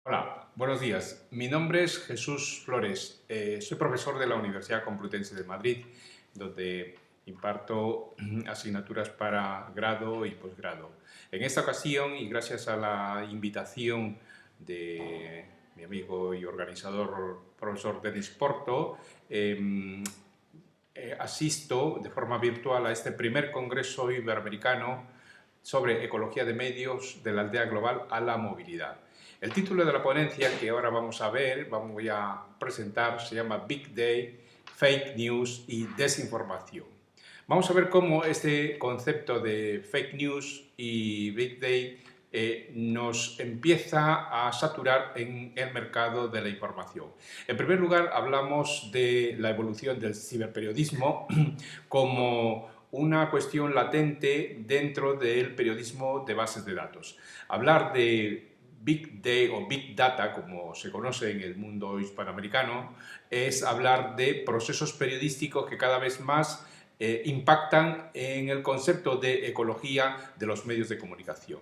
Hola, buenos días. Mi nombre es Jesús Flores. Soy profesor de la Universidad Complutense de Madrid, donde imparto asignaturas para grado y posgrado. En esta ocasión, y gracias a la invitación de mi amigo y organizador profesor Denis Porto, asisto de forma virtual a este primer Congreso Iberoamericano sobre ecología de medios de la aldea global a la movilidad. El título de la ponencia que ahora vamos a ver, voy a presentar, se llama Big Day, Fake News y Desinformación. Vamos a ver cómo este concepto de fake news y Big Day nos empieza a saturar en el mercado de la información. En primer lugar, hablamos de la evolución del ciberperiodismo como una cuestión latente dentro del periodismo de bases de datos. Hablar de Big Data o Big Data, como se conoce en el mundo hispanoamericano, es hablar de procesos periodísticos que cada vez más impactan en el concepto de ecología de los medios de comunicación.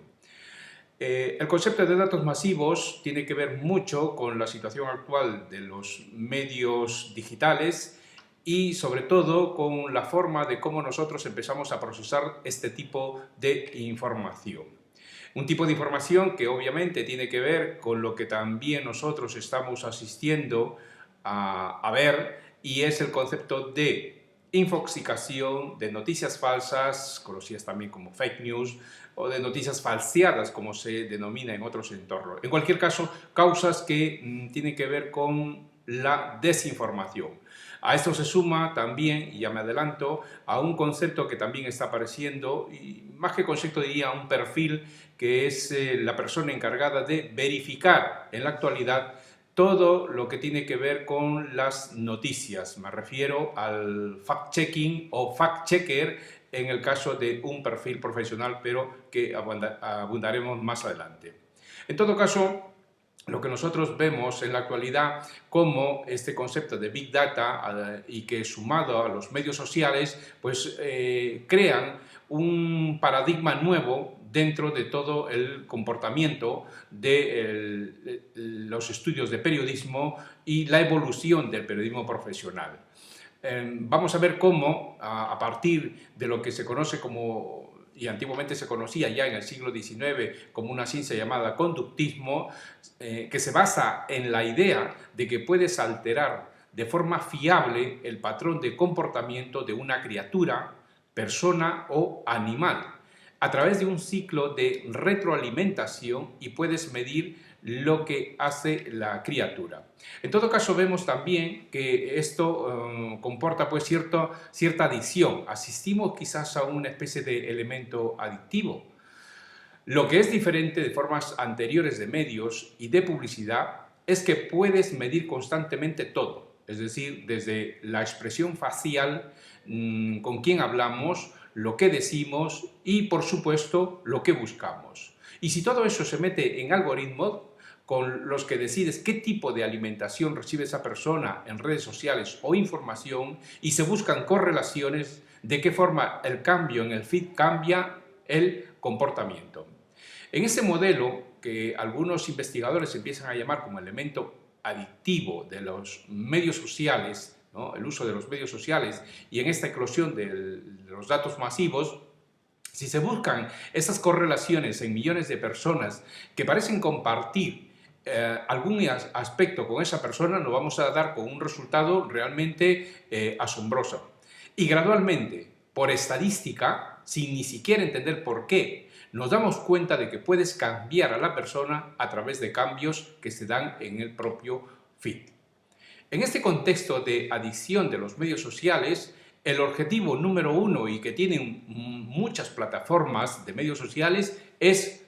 El concepto de datos masivos tiene que ver mucho con la situación actual de los medios digitales y sobre todo con la forma de cómo nosotros empezamos a procesar este tipo de información. Un tipo de información que obviamente tiene que ver con lo que también nosotros estamos asistiendo a ver, y es el concepto de infoxicación, de noticias falsas, conocidas también como fake news, o de noticias falseadas, como se denomina en otros entornos. En cualquier caso, causas que tienen que ver con la desinformación. A esto se suma también, y ya me adelanto, a un concepto que también está apareciendo, y más que concepto diría un perfil, que es la persona encargada de verificar en la actualidad todo lo que tiene que ver con las noticias. Me refiero al fact-checking o fact-checker en el caso de un perfil profesional, pero que abundaremos más adelante. En todo caso, lo que nosotros vemos en la actualidad como este concepto de Big Data y que sumado a los medios sociales, pues crean un paradigma nuevo dentro de todo el comportamiento de los estudios de periodismo y la evolución del periodismo profesional. Vamos a ver cómo, a partir de lo que se conoce como, y antiguamente se conocía ya en el siglo XIX como una ciencia llamada conductismo, que se basa en la idea de que puedes alterar de forma fiable el patrón de comportamiento de una criatura, persona o animal, a través de un ciclo de retroalimentación, y puedes medir lo que hace la criatura. En todo caso, vemos también que esto comporta pues cierta adicción. Asistimos quizás a una especie de elemento adictivo. Lo que es diferente de formas anteriores de medios y de publicidad es que puedes medir constantemente todo, es decir, desde la expresión facial, con quién hablamos, lo que decimos y, por supuesto, lo que buscamos. Y si todo eso se mete en algoritmos con los que decides qué tipo de alimentación recibe esa persona en redes sociales o información, y se buscan correlaciones de qué forma el cambio en el feed cambia el comportamiento. En ese modelo, que algunos investigadores empiezan a llamar como elemento adictivo de los medios sociales, ¿no?, el uso de los medios sociales, y en esta eclosión de los datos masivos, si se buscan esas correlaciones en millones de personas que parecen compartir algún aspecto con esa persona, nos vamos a dar con un resultado realmente asombroso. Y gradualmente, por estadística, sin ni siquiera entender por qué, nos damos cuenta de que puedes cambiar a la persona a través de cambios que se dan en el propio feed. En este contexto de adicción de los medios sociales, el objetivo número uno, y que tienen muchas plataformas de medios sociales, es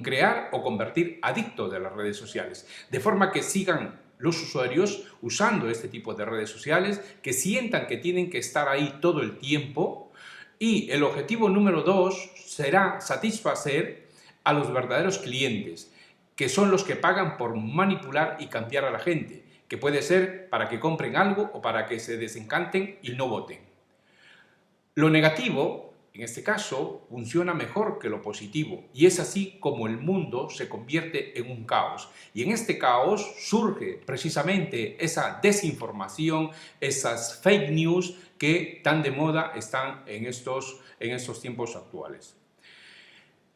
crear o convertir adictos de las redes sociales, de forma que sigan los usuarios usando este tipo de redes sociales, que sientan que tienen que estar ahí todo el tiempo. Y el objetivo número dos será satisfacer a los verdaderos clientes, que son los que pagan por manipular y cambiar a la gente, que puede ser para que compren algo o para que se desencanten y no voten. Lo negativo en este caso, funciona mejor que lo positivo y es así como el mundo se convierte en un caos. Y en este caos surge precisamente esa desinformación, esas fake news que tan de moda están en estos tiempos actuales.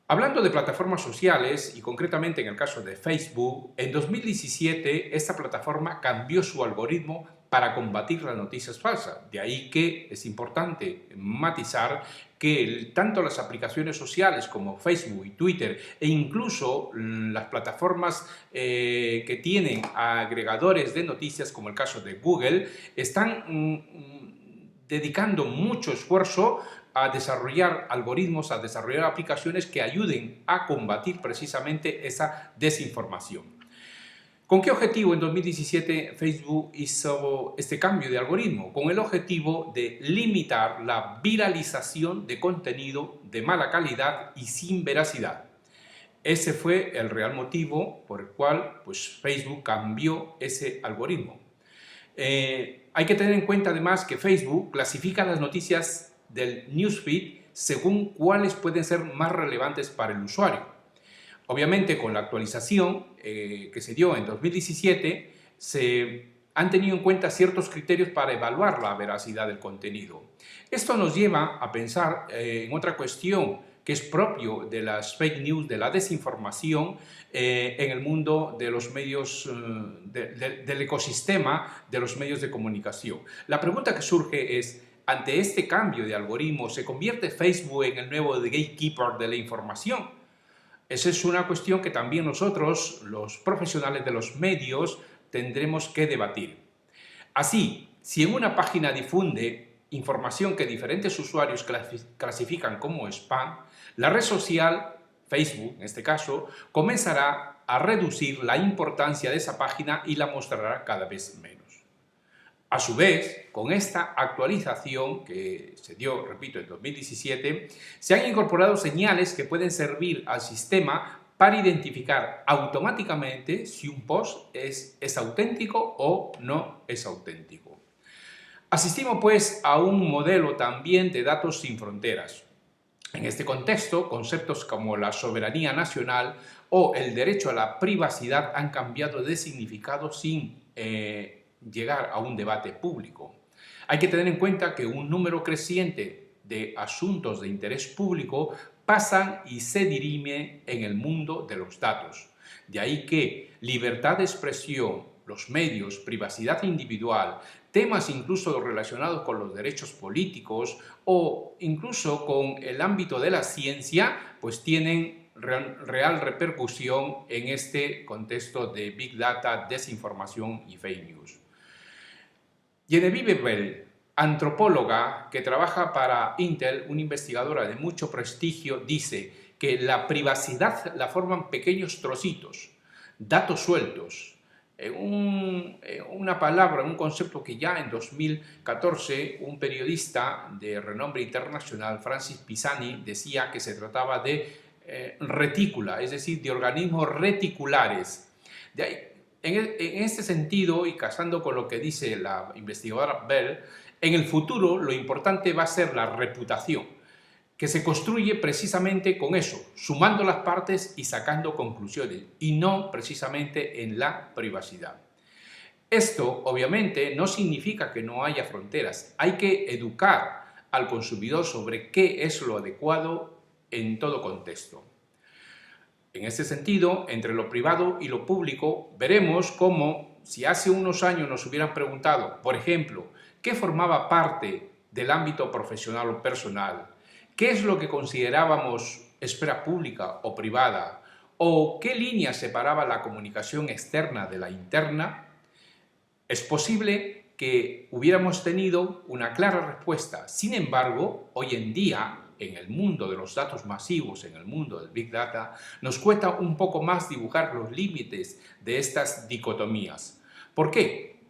Hablando de plataformas sociales y concretamente en el caso de Facebook, en 2017 esta plataforma cambió su algoritmo para combatir las noticias falsas. De ahí que es importante matizar que tanto las aplicaciones sociales como Facebook y Twitter e incluso las plataformas que tienen agregadores de noticias como el caso de Google están dedicando mucho esfuerzo a desarrollar algoritmos, a desarrollar aplicaciones que ayuden a combatir precisamente esa desinformación. ¿Con qué objetivo en 2017 Facebook hizo este cambio de algoritmo? Con el objetivo de limitar la viralización de contenido de mala calidad y sin veracidad. Ese fue el real motivo por el cual Facebook cambió ese algoritmo. Hay que tener en cuenta además que Facebook clasifica las noticias del newsfeed según cuáles pueden ser más relevantes para el usuario. Obviamente, con la actualización que se dio en 2017, se han tenido en cuenta ciertos criterios para evaluar la veracidad del contenido. Esto nos lleva a pensar en otra cuestión que es propio de las fake news, de la desinformación en el mundo de los medios, del ecosistema de los medios de comunicación. La pregunta que surge es, ante este cambio de algoritmo, ¿se convierte Facebook en el nuevo gatekeeper de la información? Esa es una cuestión que también nosotros, los profesionales de los medios, tendremos que debatir. Así, si en una página difunde información que diferentes usuarios clasifican como spam, la red social, Facebook en este caso, comenzará a reducir la importancia de esa página y la mostrará cada vez menos. A su vez, con esta actualización que se dio, repito, en 2017, se han incorporado señales que pueden servir al sistema para identificar automáticamente si un post es auténtico o no es auténtico. Asistimos pues a un modelo también de datos sin fronteras. En este contexto, conceptos como la soberanía nacional o el derecho a la privacidad han cambiado de significado sin llegar a un debate público. Hay que tener en cuenta que un número creciente de asuntos de interés público pasan y se dirimen en el mundo de los datos. De ahí que libertad de expresión, los medios, privacidad individual, temas incluso relacionados con los derechos políticos o incluso con el ámbito de la ciencia, pues tienen real repercusión en este contexto de Big Data, desinformación y fake news. Genevieve Bell, antropóloga que trabaja para Intel, una investigadora de mucho prestigio, dice que la privacidad la forman pequeños trocitos, datos sueltos, una palabra, un concepto que ya en 2014 un periodista de renombre internacional, Francis Pisani, decía que se trataba de retícula, es decir, de organismos reticulares. De ahí, en este sentido, y casando con lo que dice la investigadora Bell, en el futuro lo importante va a ser la reputación, que se construye precisamente con eso, sumando las partes y sacando conclusiones, y no precisamente en la privacidad. Esto, obviamente, no significa que no haya fronteras. Hay que educar al consumidor sobre qué es lo adecuado en todo contexto. En este sentido, entre lo privado y lo público, veremos cómo, si hace unos años nos hubieran preguntado, por ejemplo, qué formaba parte del ámbito profesional o personal, qué es lo que considerábamos esfera pública o privada, o qué línea separaba la comunicación externa de la interna, es posible que hubiéramos tenido una clara respuesta. Sin embargo, hoy en día, en el mundo de los datos masivos, en el mundo del Big Data, nos cuesta un poco más dibujar los límites de estas dicotomías. ¿Por qué?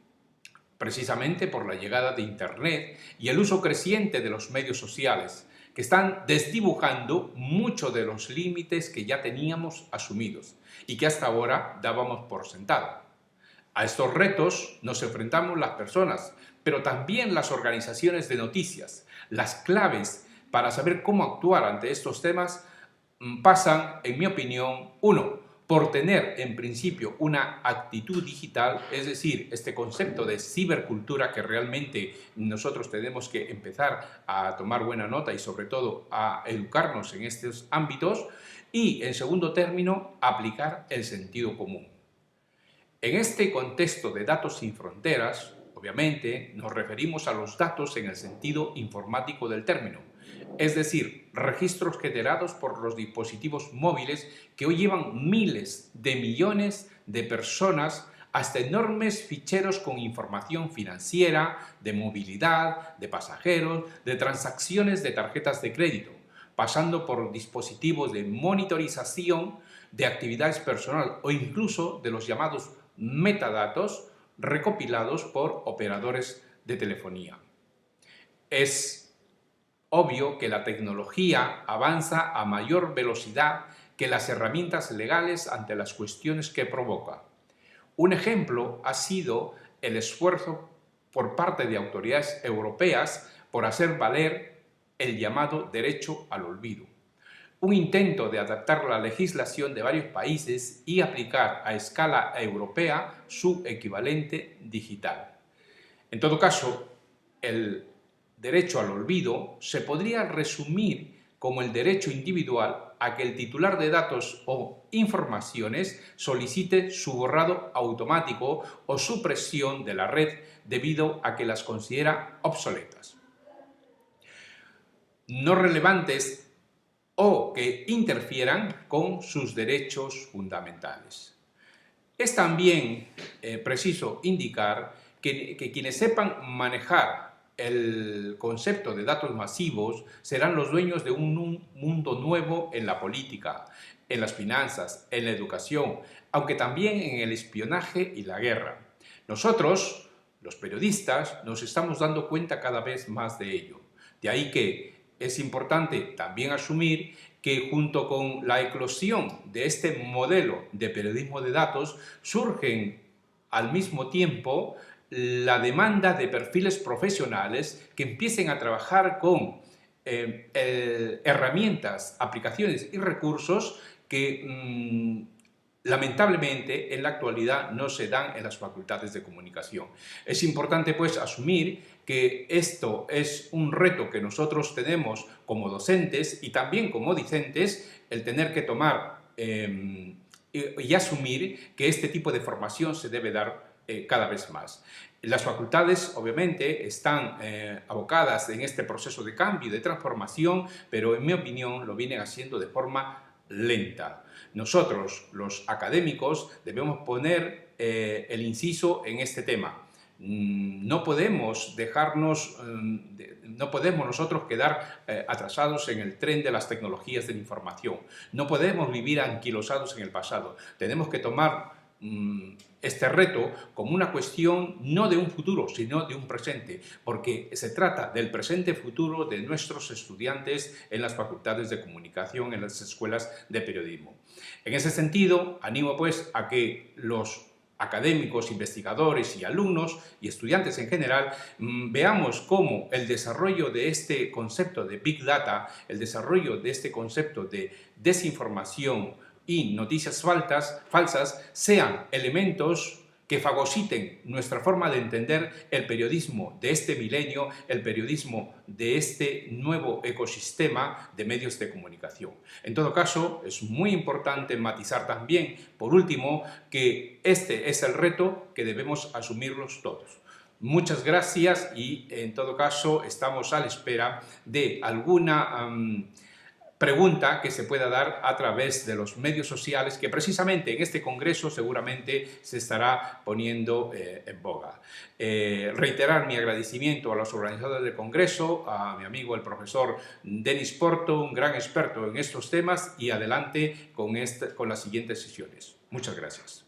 Precisamente por la llegada de Internet y el uso creciente de los medios sociales, que están desdibujando muchos de los límites que ya teníamos asumidos y que hasta ahora dábamos por sentado. A estos retos nos enfrentamos las personas, pero también las organizaciones de noticias. Las claves para saber cómo actuar ante estos temas pasan, en mi opinión, uno, por tener en principio una actitud digital, es decir, este concepto de cibercultura que realmente nosotros tenemos que empezar a tomar buena nota y sobre todo a educarnos en estos ámbitos, y en segundo término, aplicar el sentido común. En este contexto de datos sin fronteras, obviamente nos referimos a los datos en el sentido informático del término, es decir, registros generados por los dispositivos móviles que hoy llevan miles de millones de personas hasta enormes ficheros con información financiera, de movilidad, de pasajeros, de transacciones de tarjetas de crédito, pasando por dispositivos de monitorización de actividades personales o incluso de los llamados metadatos recopilados por operadores de telefonía. Es obvio que la tecnología avanza a mayor velocidad que las herramientas legales ante las cuestiones que provoca. Un ejemplo ha sido el esfuerzo por parte de autoridades europeas por hacer valer el llamado derecho al olvido. Un intento de adaptar la legislación de varios países y aplicar a escala europea su equivalente digital. En todo caso, el derecho al olvido se podría resumir como el derecho individual a que el titular de datos o informaciones solicite su borrado automático o supresión de la red debido a que las considera obsoletas, no relevantes o que interfieran con sus derechos fundamentales. Es también preciso indicar que quienes sepan manejar el concepto de datos masivos serán los dueños de un mundo nuevo en la política, en las finanzas, en la educación, aunque también en el espionaje y la guerra. Nosotros, los periodistas, nos estamos dando cuenta cada vez más de ello. De ahí que es importante también asumir que junto con la eclosión de este modelo de periodismo de datos surgen al mismo tiempo la demanda de perfiles profesionales que empiecen a trabajar con herramientas, aplicaciones y recursos que lamentablemente en la actualidad no se dan en las facultades de comunicación. Es importante pues asumir que esto es un reto que nosotros tenemos como docentes y también como discentes, el tener que tomar y asumir que este tipo de formación se debe dar cada vez más. Las facultades obviamente están abocadas en este proceso de cambio y de transformación, pero en mi opinión lo vienen haciendo de forma lenta. Nosotros, los académicos, debemos poner el inciso en este tema. No podemos nosotros quedar atrasados en el tren de las tecnologías de la información. No podemos vivir anquilosados en el pasado. Tenemos que tomar este reto como una cuestión no de un futuro, sino de un presente, porque se trata del presente futuro de nuestros estudiantes en las facultades de comunicación, en las escuelas de periodismo. En ese sentido, animo pues a que los académicos, investigadores y alumnos y estudiantes en general veamos cómo el desarrollo de este concepto de Big Data, el desarrollo de este concepto de desinformación y noticias falsas sean elementos que fagociten nuestra forma de entender el periodismo de este milenio, el periodismo de este nuevo ecosistema de medios de comunicación. En todo caso, es muy importante matizar también, por último, que este es el reto que debemos asumirlos todos. Muchas gracias y, en todo caso, estamos a la espera de alguna pregunta que se pueda dar a través de los medios sociales que precisamente en este congreso seguramente se estará poniendo en boga. Reiterar mi agradecimiento a los organizadores del congreso, a mi amigo el profesor Denis Porto, un gran experto en estos temas, y adelante con las siguientes sesiones. Muchas gracias.